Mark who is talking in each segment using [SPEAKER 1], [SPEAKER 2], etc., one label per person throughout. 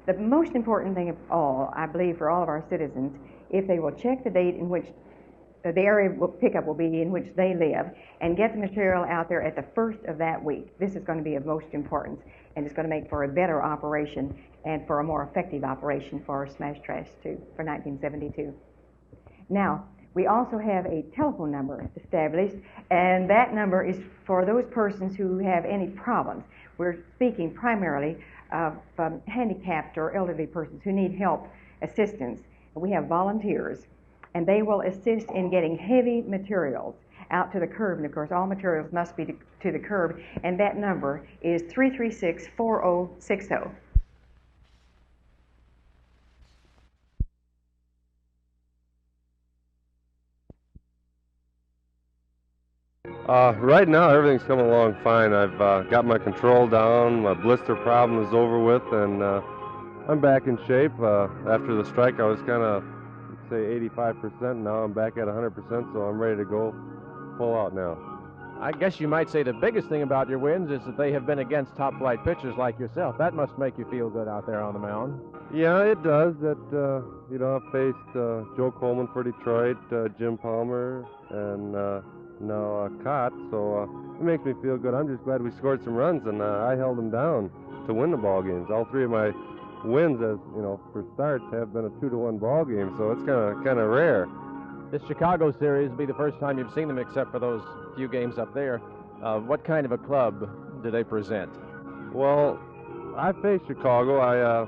[SPEAKER 1] The most important thing of all, I believe, for all of our citizens, if they will check the date in which the area pickup will be in which they live, and get the material out there at the first of that week. This is going to be of most importance, and it's going to make for a better operation and for a more effective operation for Smash Trash 2 for 1972. Now, we also have a telephone number established, and that number is for those persons who have any problems. We're speaking primarily of handicapped or elderly persons who need help, assistance. We have volunteers, and they will assist in getting heavy materials out to the curb. And of course, all materials must be to the curb, and that number is 336-4060.
[SPEAKER 2] Right now, everything's coming along fine. I've got my control down, my blister problem is over with, and I'm back in shape. After the strike, I was kind of, say, 85%. Now I'm back at 100%, so I'm ready to go full out now.
[SPEAKER 3] I guess you might say the biggest thing about your wins is that they have been against top-flight pitchers like yourself. That must make you feel good out there on the mound.
[SPEAKER 2] Yeah, it does. I've faced Joe Coleman for Detroit, Jim Palmer, and now Cott, so it makes me feel good. I'm just glad we scored some runs, and I held them down to win the ball games. All three of my wins, as you know, for starts, have been a 2-1 ball game, so it's kind of rare.
[SPEAKER 3] This Chicago series will be the first time you've seen them, except for those few games up there. What kind of a club do they present?
[SPEAKER 2] Well, I faced Chicago. I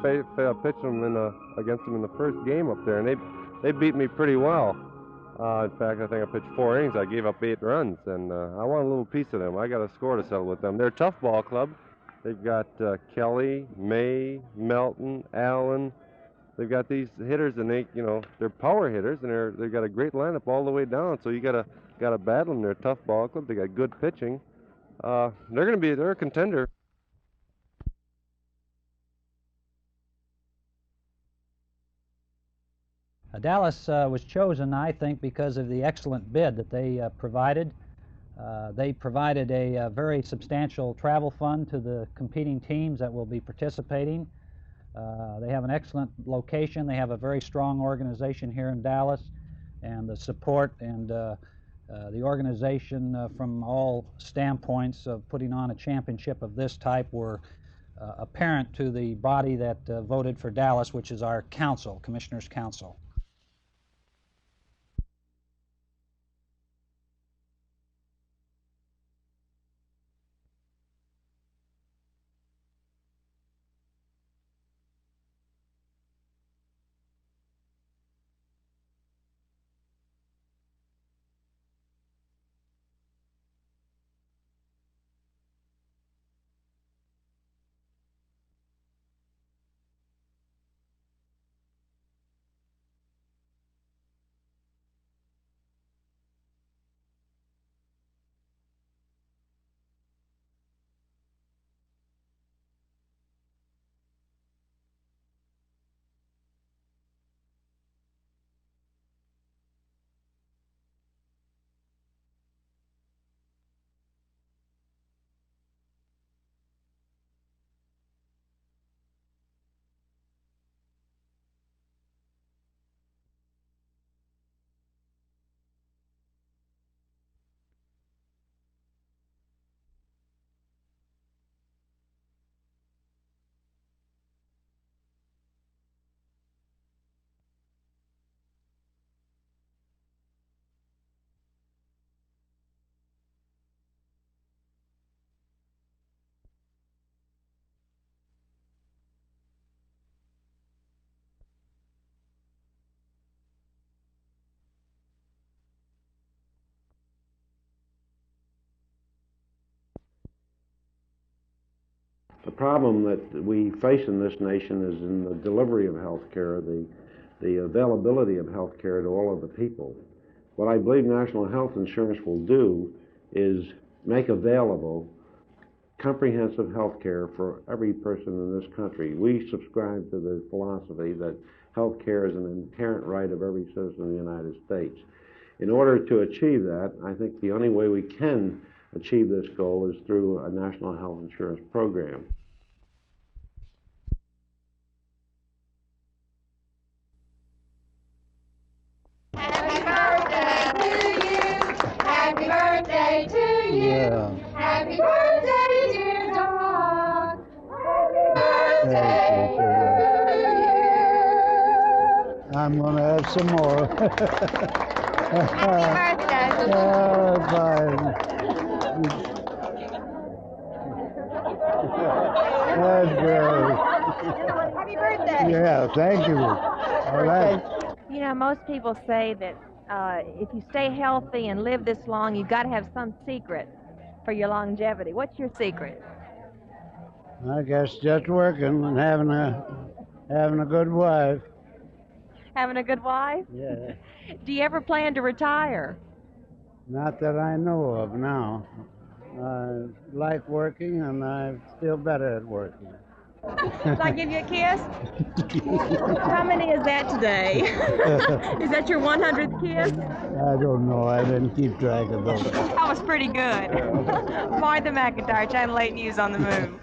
[SPEAKER 2] pitched them against them in the first game up there, and they beat me pretty well. In fact, I think I pitched 4 innings. I gave up 8 runs, and I want a little piece of them. I got a score to settle with them. They're a tough ball club. They've got Kelly, May, Melton, Allen. They've got these hitters, and they're power hitters, and they've got a great lineup all the way down. So you gotta battle them. They're a tough ball club. They got good pitching. They're a contender.
[SPEAKER 4] Dallas was chosen, I think, because of the excellent bid that they provided. They provided a very substantial travel fund to the competing teams that will be participating. They have an excellent location. They have a very strong organization here in Dallas, and the support and the organization from all standpoints of putting on a championship of this type were apparent to the body that voted for Dallas, which is our council, Commissioners' Council.
[SPEAKER 5] The problem that we face in this nation is in the delivery of health care, the availability of health care to all of the people. What I believe National Health Insurance will do is make available comprehensive health care for every person in this country. We subscribe to the philosophy that health care is an inherent right of every citizen in the United States. In order to achieve that, I think the only way we can achieve this goal is through a national health insurance program.
[SPEAKER 6] Yeah.
[SPEAKER 7] Happy birthday, dear dog. Happy birthday to you.
[SPEAKER 6] I'm going to have some more.
[SPEAKER 7] Happy birthday.
[SPEAKER 6] Yeah, fine. That's great.
[SPEAKER 7] Happy birthday.
[SPEAKER 6] Yeah, thank you. All right.
[SPEAKER 8] You know, most people say that if you stay healthy and live this long, you've got to have some secret for your longevity. What's your secret?
[SPEAKER 6] I guess just working and having a good wife.
[SPEAKER 8] Having a good wife?
[SPEAKER 6] Yeah.
[SPEAKER 8] Do you ever plan to retire?
[SPEAKER 6] Not that I know of now. I like working, and I'm still better at working.
[SPEAKER 8] Shall I give you a kiss? How many is that today? Is that your 100th kiss?
[SPEAKER 6] I don't know. I didn't keep track of those.
[SPEAKER 8] That was pretty good. Martha McIntire, Channel 8 News on the Move.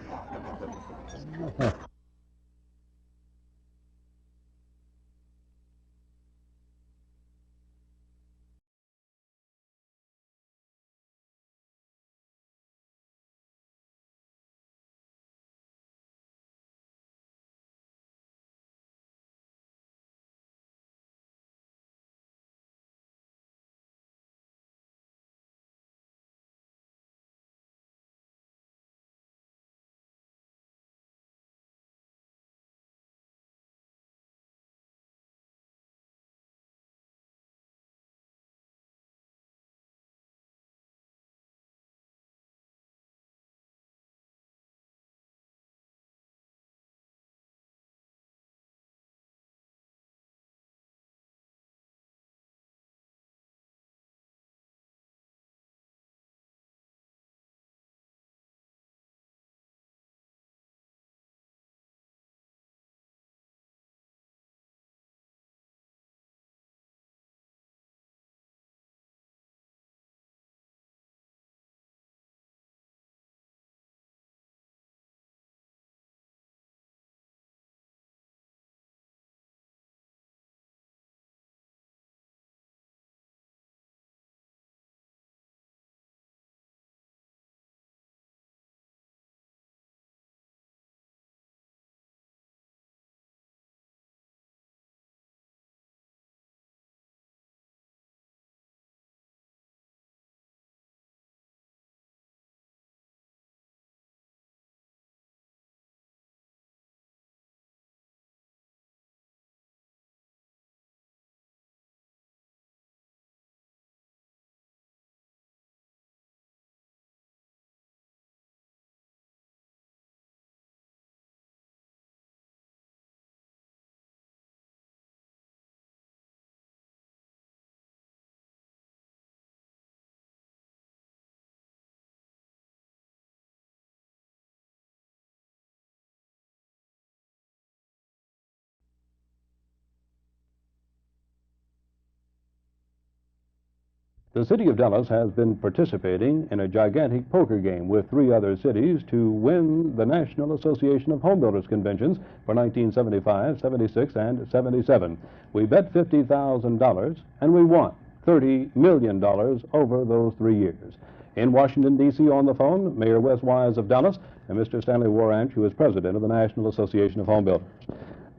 [SPEAKER 9] The city of Dallas has been participating in a gigantic poker game with 3 other cities to win the National Association of Home Builders Conventions for 1975, 76, and 77. We bet $50,000 and we won $30 million over those 3 years. In Washington, D.C. on the phone, Mayor Wes Wise of Dallas and Mr. Stanley Waranch, who is president of the National Association of Home Builders.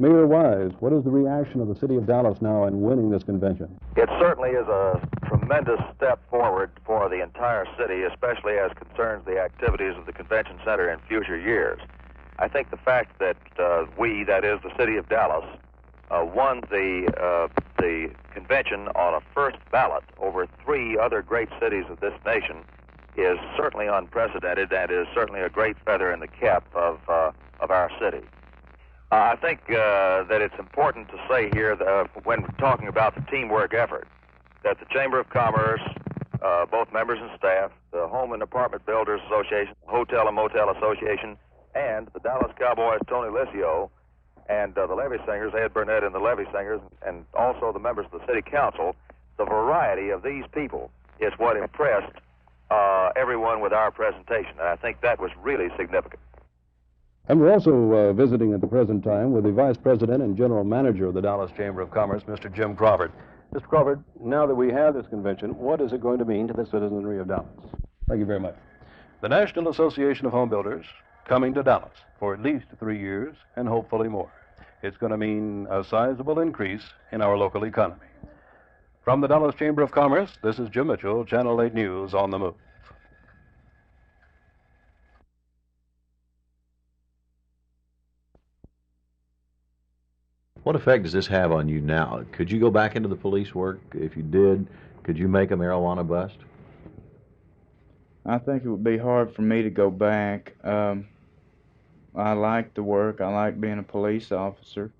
[SPEAKER 9] Mayor Wise, what is the reaction of the city of Dallas now in winning this convention?
[SPEAKER 10] It certainly is a tremendous step forward for the entire city, especially as concerns the activities of the convention center in future years. I think the fact that we, that is the city of Dallas, won the convention on a first ballot over 3 other great cities of this nation is certainly unprecedented and is certainly a great feather in the cap of our city. I think that it's important to say here that when talking about the teamwork effort, that the Chamber of Commerce, both members and staff, the Home and Apartment Builders Association, Hotel and Motel Association, and the Dallas Cowboys, Tony Liscio, and the Levy Singers, Ed Burnett and the Levy Singers, and also the members of the City Council, the variety of these people is what impressed everyone with our presentation, and I think that was really significant.
[SPEAKER 9] And we're also visiting at the present time with the Vice President and General Manager of the Dallas Chamber of Commerce, Mr. Jim Crawford. Mr. Crawford, now that we have this convention, what is it going to mean to the citizenry of Dallas? Thank you very much. The National Association of Home Builders coming to Dallas for at least 3 years and hopefully more. It's going to mean a sizable increase in our local economy. From the Dallas Chamber of Commerce, this is Jim Mitchell, Channel 8 News on the Move.
[SPEAKER 11] What effect does this have on you now? Could you go back into the police work? If you did, could you make a marijuana bust?
[SPEAKER 12] I think it would be hard for me to go back. I like the work. I like being a police officer.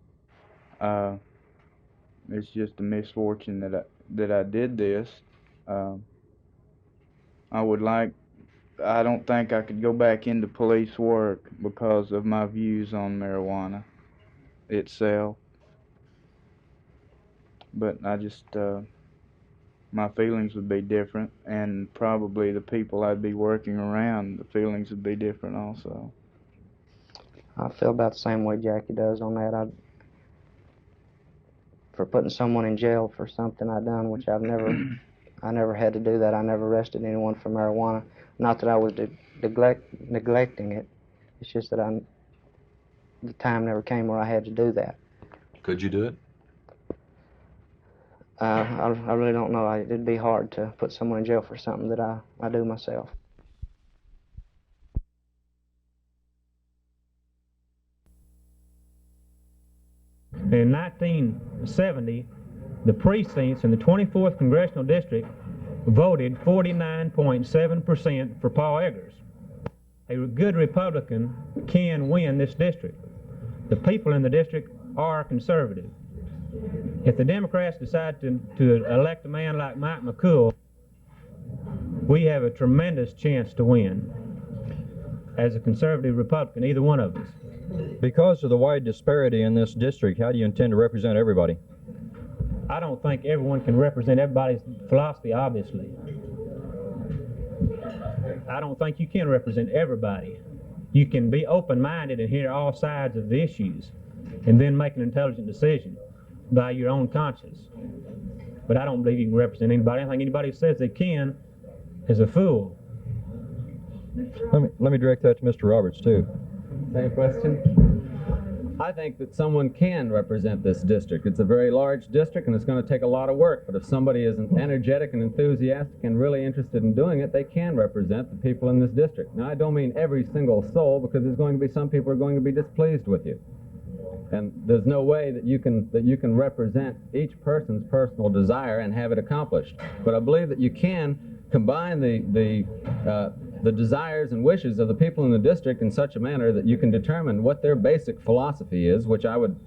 [SPEAKER 12] It's just a misfortune that I did this. I don't think I could go back into police work because of my views on marijuana itself. But I just, my feelings would be different, and probably the people I'd be working around, the feelings would be different also.
[SPEAKER 13] I feel about the same way Jackie does on that. For putting someone in jail for something I done, which I never had to do that. I never arrested anyone for marijuana. Not that I was neglecting it. It's just that the time never came where I had to do that.
[SPEAKER 11] Could you do it?
[SPEAKER 13] I really don't know. It'd be hard to put someone in jail for something that I do myself.
[SPEAKER 14] In 1970, the precincts in the 24th Congressional District voted 49.7% for Paul Eggers. A good Republican can win this district. The people in the district are conservative. If the Democrats decide to elect a man like Mike McCool, we have a tremendous chance to win. As a conservative Republican, either one of us.
[SPEAKER 15] Because of the wide disparity in this district, how do you intend to represent everybody?
[SPEAKER 14] I don't think everyone can represent everybody's philosophy, obviously. I don't think you can represent everybody. You can be open-minded and hear all sides of the issues and then make an intelligent decision by your own conscience. But I don't believe you can represent anybody. I think anybody who says they can is a fool.
[SPEAKER 15] Let me direct that to Mr. Roberts, too.
[SPEAKER 16] Same question. I think that someone can represent this district. It's a very large district and it's going to take a lot of work, but if somebody is energetic and enthusiastic and really interested in doing it, they can represent the people in this district. Now, I don't mean every single soul, because there's going to be some people who are going to be displeased with you. And there's no way that you can represent each person's personal desire and have it accomplished. But I believe that you can combine the desires and wishes of the people in the district in such a manner that you can determine what their basic philosophy is, which I would,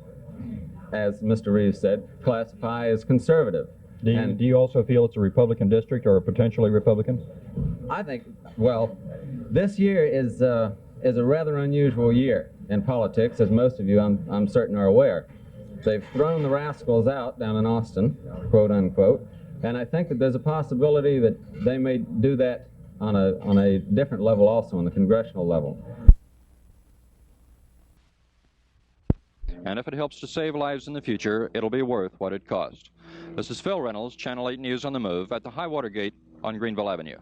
[SPEAKER 16] as Mr. Reeves said, classify as conservative.
[SPEAKER 15] Do you also feel it's a Republican district or a potentially Republican?
[SPEAKER 16] I think, well, this year is a rather unusual year in politics, as most of you, I'm certain, are aware. They've thrown the rascals out down in Austin, quote unquote, and I think that there's a possibility that they may do that on a different level also, on the congressional level.
[SPEAKER 17] And if it helps to save lives in the future, it'll be worth what it cost. This is Phil Reynolds, Channel 8 News on the Move at the High Water Gate on Greenville Avenue.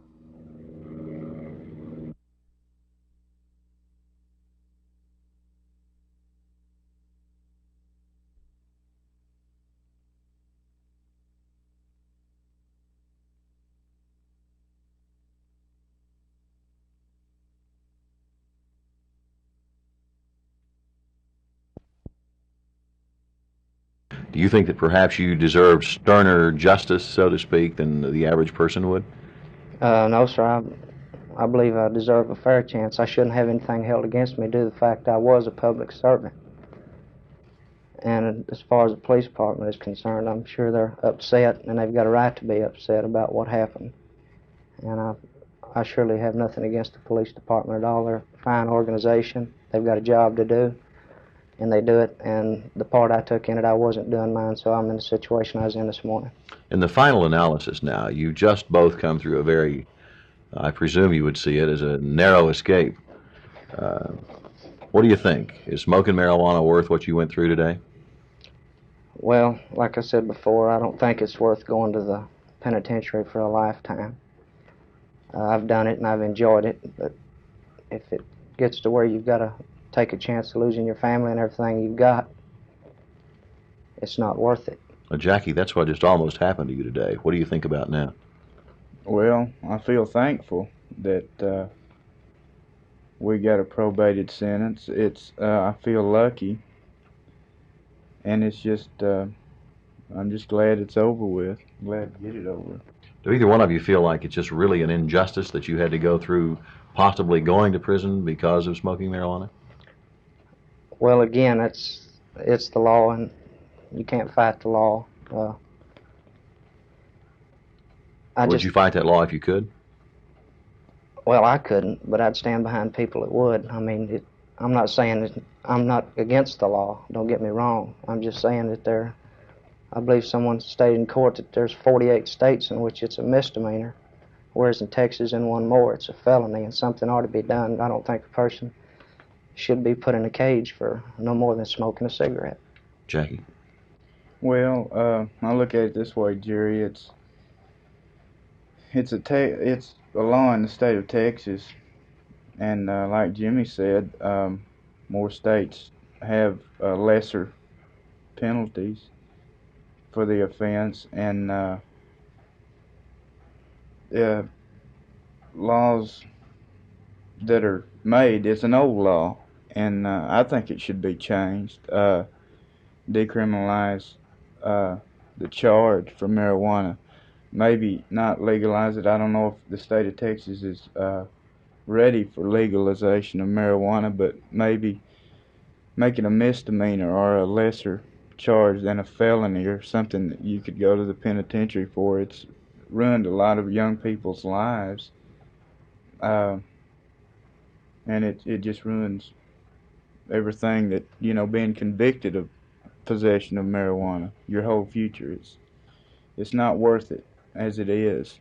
[SPEAKER 11] Do you think that perhaps you deserve sterner justice, so to speak, than the average person would?
[SPEAKER 13] No, sir. I believe I deserve a fair chance. I shouldn't have anything held against me due to the fact I was a public servant. And as far as the police department is concerned, I'm sure they're upset, and they've got a right to be upset about what happened. And I surely have nothing against the police department at all. They're a fine organization. They've got a job to do, and they do it. And the part I took in it, I wasn't doing mine, so I'm in the situation I was in this morning.
[SPEAKER 11] In the final analysis now, you just both come through a very, I presume you would see it as a narrow escape. What do you think? Is smoking marijuana worth what you went through today?
[SPEAKER 13] Well, like I said before, I don't think it's worth going to the penitentiary for a lifetime. I've done it and I've enjoyed it, but if it gets to where you've got to take a chance of losing your family and everything you've got, it's not worth it.
[SPEAKER 11] Well, Jackie, that's what just almost happened to you today. What do you think about now?
[SPEAKER 12] Well, I feel thankful that we got a probated sentence. I feel lucky, and it's just I'm just glad it's over with. Glad to get it over.
[SPEAKER 11] Do either one of you feel like it's just really an injustice that you had to go through possibly going to prison because of smoking marijuana?
[SPEAKER 13] Well, again, it's the law, and you can't fight the law.
[SPEAKER 11] Would you fight that law if you could?
[SPEAKER 13] Well, I couldn't, but I'd stand behind people that would. I mean, I'm not saying that I'm not against the law, don't get me wrong. I'm just saying that I believe someone stated in court that there's 48 states in which it's a misdemeanor, whereas in Texas and one more it's a felony, and something ought to be done. I don't think a person should be put in a cage for no more than smoking a cigarette.
[SPEAKER 11] Jackie?
[SPEAKER 12] Well, I look at it this way, Jerry. It's a law in the state of Texas, and like Jimmy said, more states have lesser penalties for the offense, and laws that are made, it's an old law, and I think it should be changed. Decriminalize the charge for marijuana. Maybe not legalize it. I don't know if the state of Texas is ready for legalization of marijuana, but maybe make it a misdemeanor or a lesser charge than a felony or something that you could go to the penitentiary for. It's ruined a lot of young people's lives, and it just ruins everything that, you know, being convicted of possession of marijuana, your whole future. It's not worth it as it is.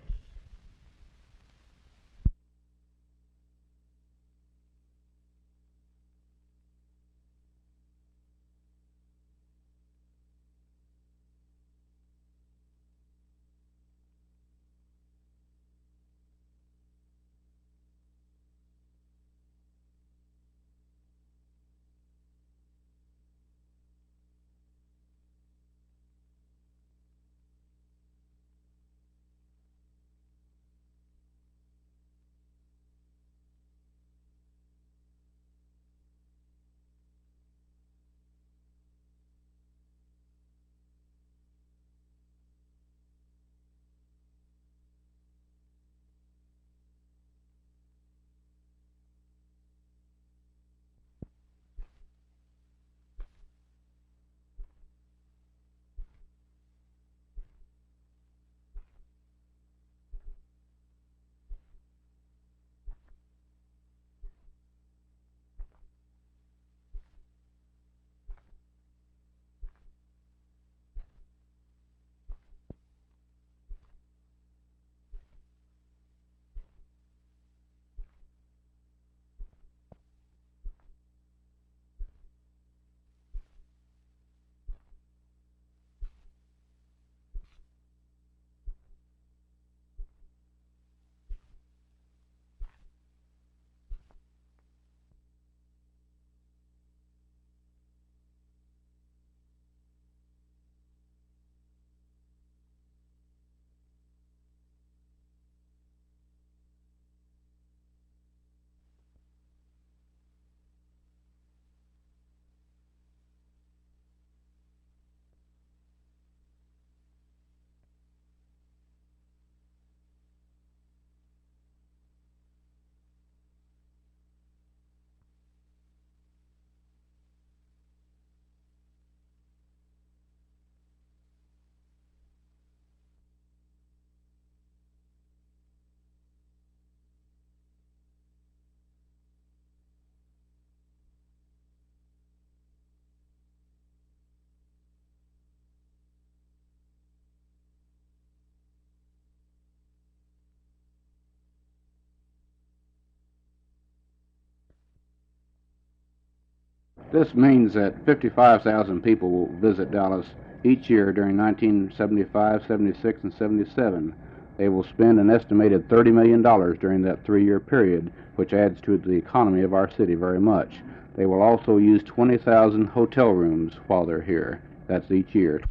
[SPEAKER 18] This means that 55,000 people will visit Dallas each year during 1975, 76, and 77. They will spend an estimated $30 million during that 3-year period, which adds to the economy of our city very much. They will also use 20,000 hotel rooms while they're here. That's each year.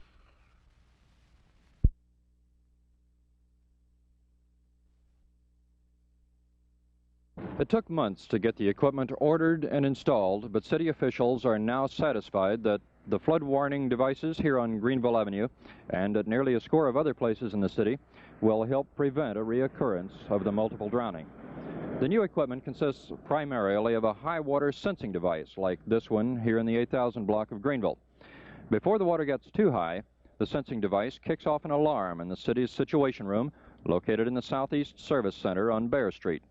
[SPEAKER 17] It took months to get the equipment ordered and installed, but city officials are now satisfied that the flood warning devices here on Greenville Avenue and at nearly a score of other places in the city will help prevent a reoccurrence of the multiple drowning. The new equipment consists primarily of a high water sensing device like this one here in the 8000 block of Greenville. Before the water gets too high, the sensing device kicks off an alarm in the city's Situation Room located in the Southeast Service Center on Bear Street.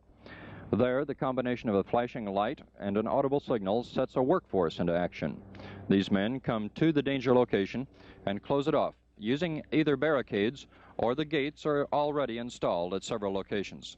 [SPEAKER 17] There, the combination of a flashing light and an audible signal sets a workforce into action. These men come to the danger location and close it off, using either barricades or the gates are already installed at several locations.